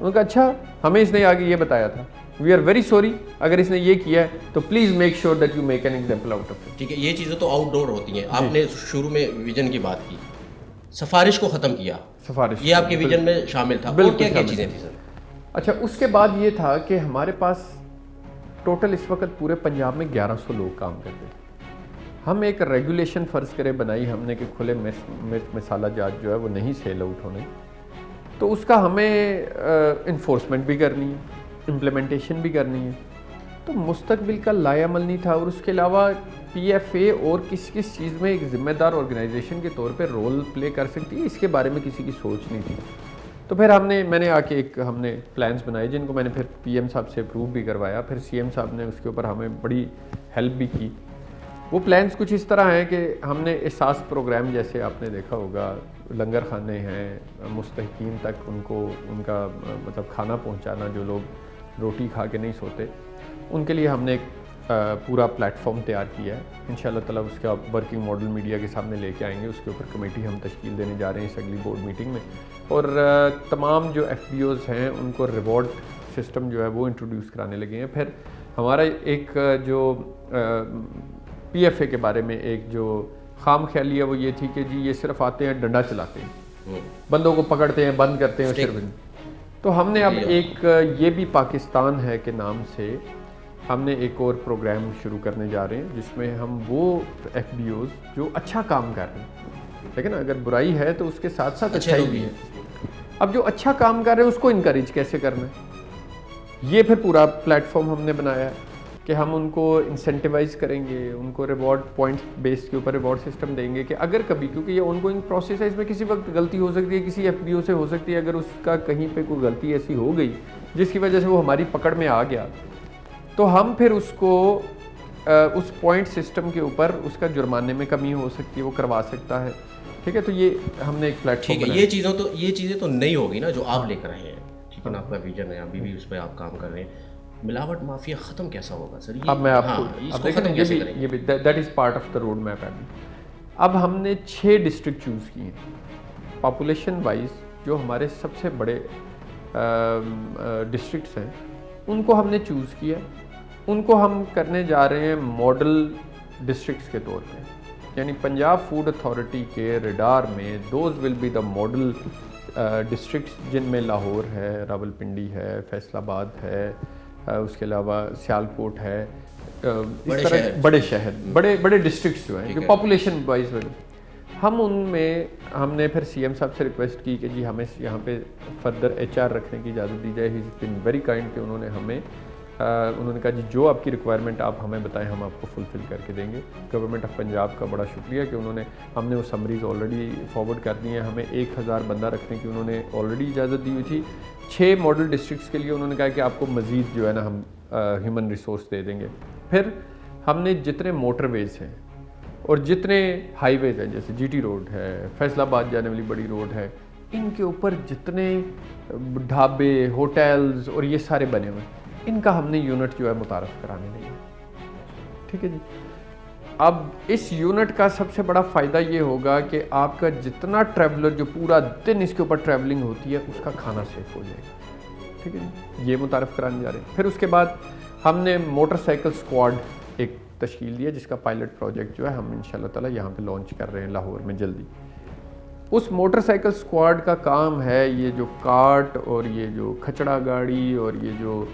उनका अच्छा हमें इसने आगे ये बताया था, वी आर वेरी सॉरी, अगर इसने ये किया है तो please make sure that you make an example out of it. ठीक है, ये चीज़ें तो आउटडोर होती हैं। आपने शुरू में विजन की बात की, सिफारिश को ख़त्म किया, सिफारिश ये आपके विजन में शामिल था। और क्या क्या चीज़ें थी सर? अच्छा, उसके बाद ये था कि हमारे पास टोटल इस वक्त पूरे पंजाब में 1100 लोग काम करते थे। हम एक रेगुलेशन फ़र्ज़ करे बनाई हमने कि खुले मिर्च मसाला जात जो है वो नहीं सेल आउट होने, तो उसका हमें इन्फोर्समेंट भी करनी है, इम्प्लीमेंटेशन भी करनी है। तो मुस्तकबिल का लायामल नहीं था। और उसके अलावा पीएफए और किस किस चीज़ में एक ज़िम्मेदार ऑर्गेनाइजेशन के तौर पे रोल प्ले कर सकती है, इसके बारे में किसी की सोच नहीं थी। तो फिर मैंने आके हमने प्लान्स बनाए जिनको मैंने फिर पीएम साहब से अप्रूव भी करवाया, फिर सीएम साहब ने उसके ऊपर हमें बड़ी हेल्प भी की। वो प्लान्स कुछ इस तरह हैं कि हमने एहसास प्रोग्राम, जैसे आपने देखा होगा, लंगर खाने हैं, मुस्तहिकीन तक उनका मतलब खाना पहुंचाना, जो लोग रोटी खा के नहीं सोते, उनके लिए हमने एक पूरा प्लेटफॉर्म तैयार किया है। इंशाल्लाह ताला उसका वर्किंग मॉडल मीडिया के सामने लेके आएंगे। उसके ऊपर कमेटी हम तश्कील देने जा रहे हैं इस अगली बोर्ड मीटिंग में। और तमाम जो FBOs हैं उनको रिवॉर्ड सिस्टम जो है वो इंट्रोड्यूस कराने लगे हैं। फिर हमारा एक जो PFA के बारे में एक जो खाम ख्याली है वो ये थी कि जी ये सिर्फ आते हैं डंडा चलाते हैं, बंदों को पकड़ते हैं, बंद करते हैं सिर्फ। तो हमने अब एक ये भी पाकिस्तान है के नाम से हमने एक और प्रोग्राम शुरू करने जा रहे हैं जिसमें हम वो FBOs जो अच्छा काम कर रहे हैं, लेकिन अगर बुराई है तो उसके साथ साथ अच्छाई भी है। अब जो अच्छा काम कर रहे हैं उसको इनकरेज कैसे करना है, ये फिर पूरा प्लेटफॉर्म हमने बनाया है कि हम उनको इंसेंटिवाइज करेंगे, उनको रिवॉर्ड पॉइंट बेस के ऊपर रिवॉर्ड सिस्टम देंगे कि अगर कभी, क्योंकि ये ऑनगोइंग प्रोसेस है, इसमें किसी वक्त गलती हो सकती है, किसी FBO से हो सकती है, अगर उसका कहीं पे कोई गलती ऐसी हो गई जिसकी वजह से वो हमारी पकड़ में आ गया, तो हम फिर उसको उस पॉइंट सिस्टम के ऊपर उसका जुर्माने में कमी हो सकती है, वो करवा सकता है। ठीक है, तो ये हमने एक प्लेटफॉर्म बनाया। ये चीज़ें तो नहीं होगी ना जो आप लेकर आए हैं, ठीक है ना, आपका विजन है, अभी भी उस पर आप काम कर रहे हैं। मिलावट माफिया ख़त्म कैसा होगा सर? अब मैं आपको इसको ख़त्म कैसे करेंगे? ये भी that is part of the road map है। अब हमने 6 डिस्ट्रिक्ट चूज़ किए हैं पॉपुलेशन वाइज, जो हमारे सबसे बड़े डिस्ट्रिक्ट्स हैं उनको हमने चूज़ किया। उनको हम करने जा रहे हैं मॉडल डिस्ट्रिक्ट्स के तौर पे, यानी पंजाब फूड अथॉरिटी के रडार में those will be the model districts, जिनमें लाहौर है, रावलपिंडी है, फैसलाबाद है, उसके अलावा सियालकोट है, इस तरह बड़े शहर, बड़े डिस्ट्रिक्ट्स जो हैं जो पॉपुलेशन वाइज, हम उनमें हमने फिर CM साहब से रिक्वेस्ट की कि जी हमें यहाँ पे फर्दर HR रखने की इजाज़त दी जाए। He is been very kind कि उन्होंने हमें उन्होंने कहा जी जो आपकी रिक्वायरमेंट आप हमें बताएं, हम आपको फुलफ़िल करके देंगे। गवर्नमेंट ऑफ पंजाब का बड़ा शुक्रिया कि हमने वो समरीज़ ऑलरेडी फॉरवर्ड कर दी हैं। हमें 1000 बंदा रखने की उन्होंने ऑलरेडी इजाज़त दी हुई थी। 6 मॉडल डिस्ट्रिक्ट्स के लिए उन्होंने कहा कि आपको मज़ीद जो है ना हम ह्यूमन रिसोर्स दे देंगे। फिर हमने जितने मोटरवेज़ हैं और जितने हाईवेज़ हैं, जैसे GT रोड है, फैसलाबाद जाने वाली बड़ी रोड है, इनके ऊपर जितने ढाबे, होटल्स और ये सारे बने हुए हैं, इनका हमने यूनिट जो है मुतारफ़ कराने लगे। ठीक है जी। अब इस यूनिट का सबसे बड़ा फ़ायदा ये होगा कि आपका जितना ट्रैवलर जो पूरा दिन इसके ऊपर ट्रैवलिंग होती है उसका खाना सेफ हो जाएगा। ठीक है जी, ये मुतारफ़ कराने जा रहे हैं। फिर उसके बाद हमने मोटरसाइकिल स्क्वाड एक तश्कील दिया जिसका पायलट प्रोजेक्ट जो है हम इंशाल्लाह ताला यहाँ पे लॉन्च कर रहे हैं लाहौर में जल्दी। उस मोटरसाइकिल स्क्वाड का काम है ये जो कार्ट और ये जो खचड़ा गाड़ी और ये जो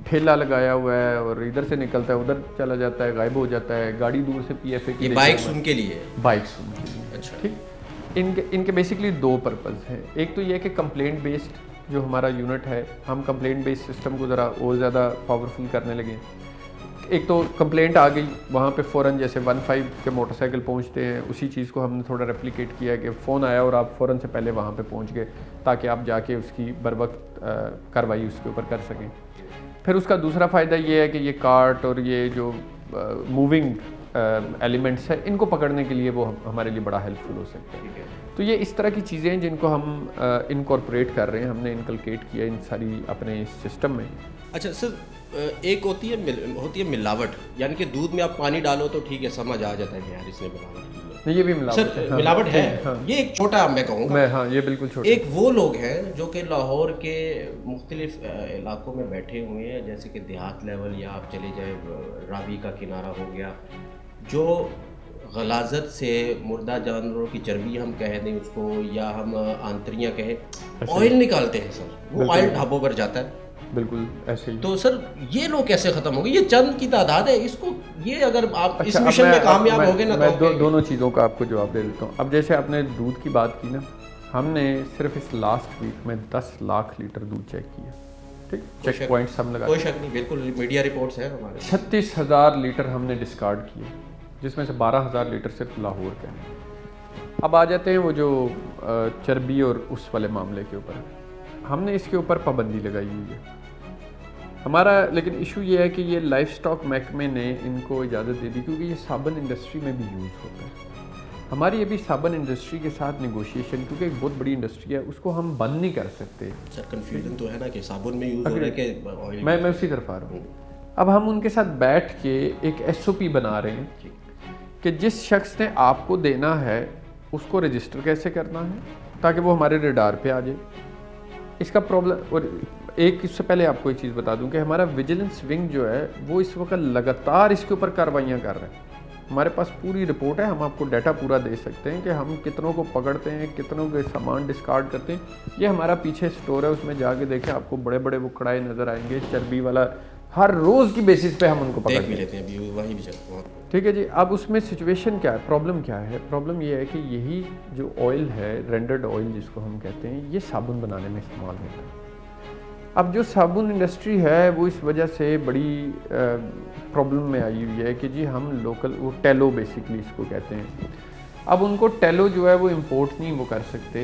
ठेला लगाया हुआ है और इधर से निकलता है उधर चला जाता है, गायब हो जाता है, गाड़ी दूर से पीएफए की ये बाइक्स उनके लिए बाइक्स उनके लिए। अच्छा। ठीक, इनके बेसिकली दो पर्पज़ हैं। एक तो ये है कि कंप्लेंट बेस्ड जो हमारा यूनिट है, हम कंप्लेंट बेस्ड सिस्टम को ज़रा और ज़्यादा पावरफुल करने लगे। एक तो कंप्लेंट आ गई वहाँ पे फ़ौरन जैसे 15 के मोटरसाइकिल पहुँचते हैं, उसी चीज़ को हमने थोड़ा रेप्लिकेट किया कि फ़ोन आया और आप फ़ौरन से पहले वहाँ पे पहुँच गए ताकि आप जाके उसकी बर वक्त कार्रवाई उसके ऊपर कर सकें। फिर उसका दूसरा फ़ायदा ये है कि ये कार्ट और ये जो मूविंग एलिमेंट्स है इनको पकड़ने के लिए वो हमारे लिए बड़ा हेल्पफुल हो सकता है। तो ये इस तरह की चीज़ें हैं जिनको हम इनकॉर्पोरेट कर रहे हैं, हमने इनकलकेट किया इन सारी अपने सिस्टम में। अच्छा सर, एक होती है मिलावट, यानी कि दूध में आप पानी डालो तो ठीक है समझ आ जाता है कि यार इसने मिलावट की है। नहीं, ये भी मिलावट सर है। हाँ, मिलावट है। हाँ। ये एक छोटा मैं कहूँगा मैं हाँ ये बिल्कुल छोटा। एक वो लोग हैं जो कि लाहौर के मुख्तलिफ इलाकों में बैठे हुए हैं, जैसे कि देहात लेवल या आप चले जाए रावी का किनारा हो गया, जो गलाजत से मुर्दा जानवरों की चर्बी हम कह दें उसको या हम आंतरियाँ कहें, ऑयल निकालते हैं सर। वो ऑयल ढाबों पर जाता है। बिल्कुल ऐसे ही। तो सर ये लोग कैसे ख़त्म होंगे? ये चंद की तादाद है, इसको ये अगर आप इस अच्छा, मिशन में कामयाब हो गए ना मैं तो दोनों चीज़ों का आपको जवाब दे देता हूँ। अब जैसे आपने दूध की बात की ना, हमने सिर्फ इस लास्ट वीक में 10 लाख लीटर दूध चेक किया। ठीक, चेक पॉइंट्स हम लगा, कोई शक नहीं, बिल्कुल मीडिया रिपोर्ट्स है हमारे। 36,000 लीटर हमने डिस्कार्ड किए, जिसमें से 12,000 लीटर सिर्फ लाहौर के हैं। अब आ जाते हैं वो जो चर्बी और उस वाले मामले के ऊपर, हमने इसके ऊपर पाबंदी लगाई हुई है हमारा। लेकिन इशू ये है कि ये लाइफ स्टॉक महकमे ने इनको इजाज़त दे दी क्योंकि ये साबुन इंडस्ट्री में भी यूज़ होता है। हमारी अभी साबुन इंडस्ट्री के साथ नेगोशिएशन, क्योंकि एक बहुत बड़ी इंडस्ट्री है, उसको हम बंद नहीं कर सकते। सर कंफ्यूजन तो है ना कि साबुन में यूज़ हो रहा है कि ऑयल। मैं उसी तरफ आ रहा हूँ। अब हम उनके साथ बैठ के एक SOP बना रहे हैं कि जिस शख्स ने आपको देना है उसको रजिस्टर कैसे करना है ताकि वो हमारे रडार पे आ जाए। इसका प्रॉब्लम, और एक इससे पहले आपको एक चीज़ बता दूं कि हमारा विजिलेंस विंग जो है वो इस वक्त लगातार इसके ऊपर कार्रवाइयाँ कर रहे हैं। हमारे पास पूरी रिपोर्ट है, हम आपको डाटा पूरा दे सकते हैं कि हम कितनों को पकड़ते हैं, कितनों के सामान डिस्कार्ड करते हैं। ये हमारा पीछे स्टोर है, उसमें जाके देखें आपको बड़े बड़े वो कड़ाई नज़र आएंगे चर्बी वाला, हर रोज़ की बेसिस पे हम उनको पकड़ लेते हैं। अभी वहीं भी चलते हैं। ठीक है जी। अब उसमें सिचुएशन क्या है, प्रॉब्लम क्या है? प्रॉब्लम ये है कि यही जो ऑयल है, रेंडर्ड ऑयल जिसको हम कहते हैं, ये साबुन बनाने में इस्तेमाल होता है। अब जो साबुन इंडस्ट्री है वो इस वजह से बड़ी प्रॉब्लम में आई हुई है कि जी हम लोकल, वो टेलो बेसिकली इसको कहते हैं, अब उनको टेलो जो है वो इंपोर्ट नहीं वो कर सकते।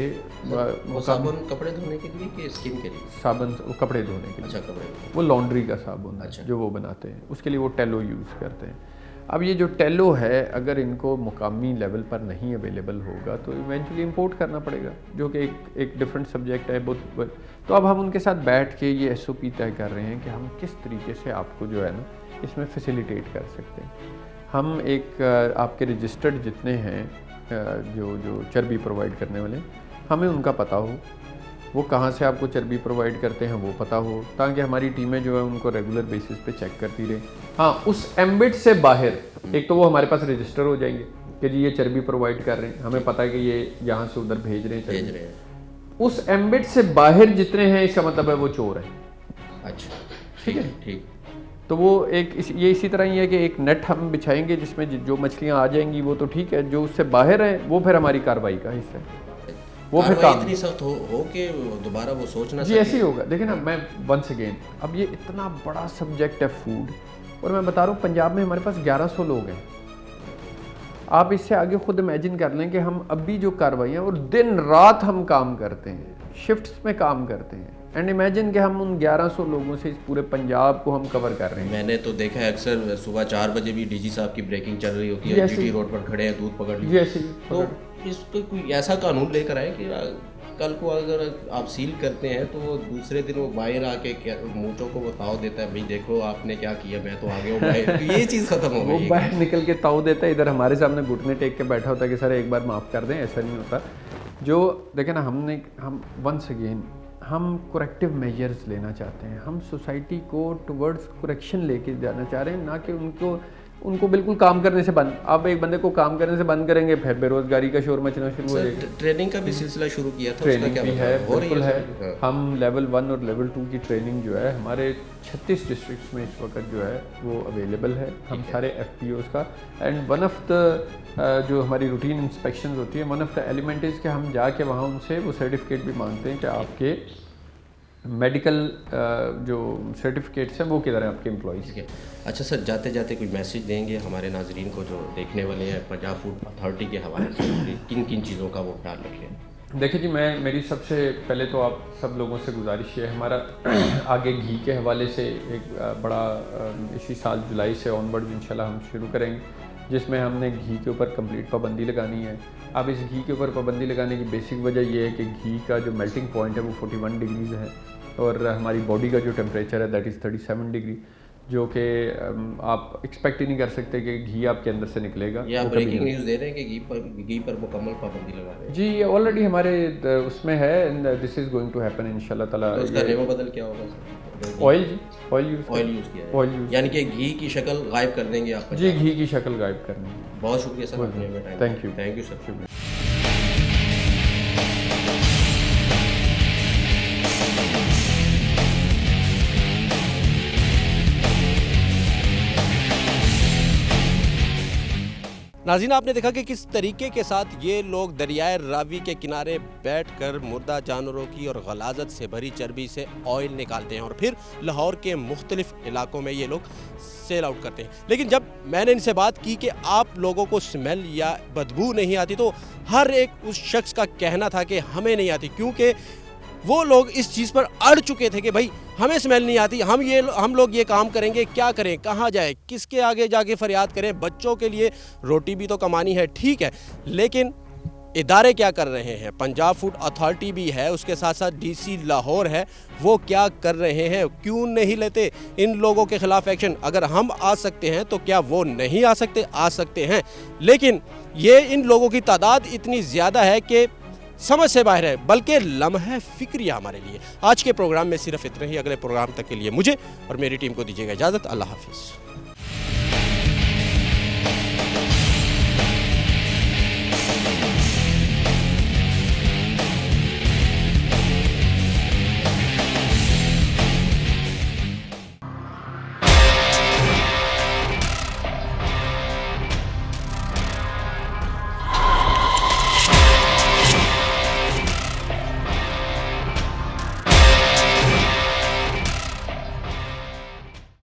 वो साबुन कपड़े धोने के लिए कि स्किन के लिए? साबुन वो कपड़े धोने के लिए। अच्छा, कपड़े, वो लॉन्ड्री का साबुन है जो वो बनाते हैं, उसके लिए वो टेलो यूज़ करते हैं। अब ये जो टेलो है अगर इनको मुकामी लेवल पर नहीं अवेलेबल होगा तो इवेंचुअली इंपोर्ट करना पड़ेगा, जो कि एक डिफरेंट सब्जेक्ट है बहुत। तो अब हम उनके साथ बैठ के ये SOP तय कर रहे हैं कि हम किस तरीके से आपको जो है ना इसमें फैसिलिटेट कर सकते हैं। हम एक आपके रजिस्टर्ड जितने हैं जो चर्बी प्रोवाइड करने वाले, हमें उनका पता हो, वो कहाँ से आपको चर्बी प्रोवाइड करते हैं वो पता हो, ताकि हमारी टीमें जो है उनको रेगुलर बेसिस पे चेक करती रहे। हाँ, उस एम्बिट से बाहर एक तो वो हमारे पास रजिस्टर हो जाएंगे कि जी ये चर्बी प्रोवाइड कर रहे हैं, हमें पता है कि ये यहाँ से उधर भेज रहे हैं। उस एम्बिट से बाहर जितने हैं इसका मतलब है वो चोर है। अच्छा, ठीक है, ठीक। तो वो ये इसी तरह ही है कि एक नेट हम बिछाएंगे जिसमें जो मछलियाँ आ जाएंगी वो तो ठीक है, जो उससे बाहर है वो फिर हमारी कार्रवाई का हिस्सा है। वो फिर काम इतनी सख्त हो कि दोबारा वो सोचना जी ऐसे ही होगा। देखिए ना, मैं वंस अगेन, अब ये इतना बड़ा सब्जेक्ट है फूड, और मैं बता रहा हूँ पंजाब में हमारे पास 1100 लोग हैं। आप इससे आगे खुद इमेजिन कर लें कि हम अभी जो कार्रवाइयाँ, और दिन रात हम काम करते हैं, शिफ्ट्स में काम करते हैं, एंड इमेजिन कि हम उन 1100 लोगों से इस पूरे पंजाब को हम कवर कर रहे हैं। मैंने तो देखा है अक्सर सुबह 4 बजे भी DG साहब की ब्रेकिंग चल रही होती है, GT रोड पर खड़े हैं, दूध पकड़ लिए। तो इसको कोई ऐसा कानून लेकर आए कि कल को अगर आप सील करते हैं तो वो दूसरे दिन वो बाहर आके मूंचों को वो ताव देता है, भाई देखो आपने क्या किया, मैं तो आगे हूँ बाहर। तो ये चीज़ खत्म हो गई। वो बाहर निकल के ताव देता है, इधर हमारे सामने घुटने टेक के बैठा होता है कि सर एक बार माफ़ कर दें। ऐसा नहीं होता। जो देखें ना, हम वंस अगेन हम करेक्टिव मेजर्स लेना चाहते हैं, हम सोसाइटी को टुवर्ड्स करेक्शन लेके जाना चाह रहे हैं, ना कि उनको उनको बिल्कुल काम करने से बंद। आप एक बंदे को काम करने से बंद करेंगे, फिर बेरोजगारी का शोर मचना शुरू हो जाएगा। ट्रेनिंग का भी सिलसिला शुरू किया था, उसका ट्रेनिंग क्या भी बता है, रहे हैं? हो रही बिल्कुल है। हाँ। हम लेवल 1 और लेवल 2 की ट्रेनिंग जो है हमारे 36 डिस्ट्रिक्ट्स में इस वक्त जो है वो अवेलेबल है, हम सारे FPOs का। एंड वन ऑफ द जो हमारी रूटीन इंस्पेक्शन होती है, one of the element is कि हम जाके वहाँ उनसे वो सर्टिफिकेट भी मांगते हैं कि आपके मेडिकल जो सर्टिफिकेट्स हैं वो किधर हैं आपके एम्प्लॉइज़ के। अच्छा सर, जाते जाते कोई मैसेज देंगे हमारे नाजरीन को जो देखने वाले हैं पंजाब फूड अथॉरिटी के हवाले से, किन किन चीज़ों का वो ख्याल रखें? देखिए जी, मेरी सबसे पहले तो आप सब लोगों से गुजारिश है, हमारा आगे घी के हवाले से एक बड़ा इसी साल जुलाई से ऑनवर्ड इंशाल्लाह हम शुरू करेंगे, जिसमें हमने घी के ऊपर कंप्लीट पाबंदी लगानी है। अब इस घी के ऊपर पाबंदी लगाने की बेसिक वजह यह है कि घी का जो मेल्टिंग पॉइंट है वो 41 डिग्रीज़ है और हमारी बॉडी का जो टेम्परेचर है दैट इज़ 37 डिग्री, जो कि आप एक्सपेक्ट ही नहीं कर सकते कि घी आपके अंदर से निकलेगा। ये आप ब्रेकिंग न्यूज़ दे रहे हैं कि घी पर मुकम्मल पाबंदी लगा रहे हैं? जी, ऑलरेडी हमारे उसमें है, this is going to happen इंशाल्लाह ताला। तो उसका नेमो बदल क्या होगा सर? ऑयल ऑयल यूज़ किया ऑयल है, यूज़, यानी कि घी की शक्ल गायब कर देंगे आप? जी, घी की शक्ल गायब करनी है। बहुत शुक्रिया सर, अपने में टाइम। Thank you sir. नाज़रीन, आपने देखा कि किस तरीके के साथ ये लोग दरियाए रावी के किनारे बैठकर मुर्दा जानवरों की और गलाजत से भरी चर्बी से ऑयल निकालते हैं और फिर लाहौर के मुख्तलिफ इलाकों में ये लोग सेल आउट करते हैं। लेकिन जब मैंने इनसे बात की कि आप लोगों को स्मेल या बदबू नहीं आती, तो हर एक उस शख्स का कहना था कि हमें नहीं आती, क्योंकि वो लोग इस चीज़ पर अड़ चुके थे कि भाई हमें स्मेल नहीं आती, हम लोग ये काम करेंगे, क्या करें, कहाँ जाए, किसके आगे जाके फरियाद करें, बच्चों के लिए रोटी भी तो कमानी है, ठीक है, लेकिन इदारे क्या कर रहे हैं? पंजाब फूड अथॉरिटी भी है, उसके साथ साथ DC लाहौर है, वो क्या कर रहे हैं? क्यों नहीं लेते इन लोगों के खिलाफ एक्शन? अगर हम आ सकते हैं तो क्या वो नहीं आ सकते? आ सकते हैं, लेकिन ये इन लोगों की तादाद इतनी ज़्यादा है कि समझ से बाहर है, बल्कि लम्हे फिक्रिया हमारे लिए। आज के प्रोग्राम में सिर्फ इतना ही। अगले प्रोग्राम तक के लिए मुझे और मेरी टीम को दीजिएगा इजाज़त। अल्लाह हाफिज़।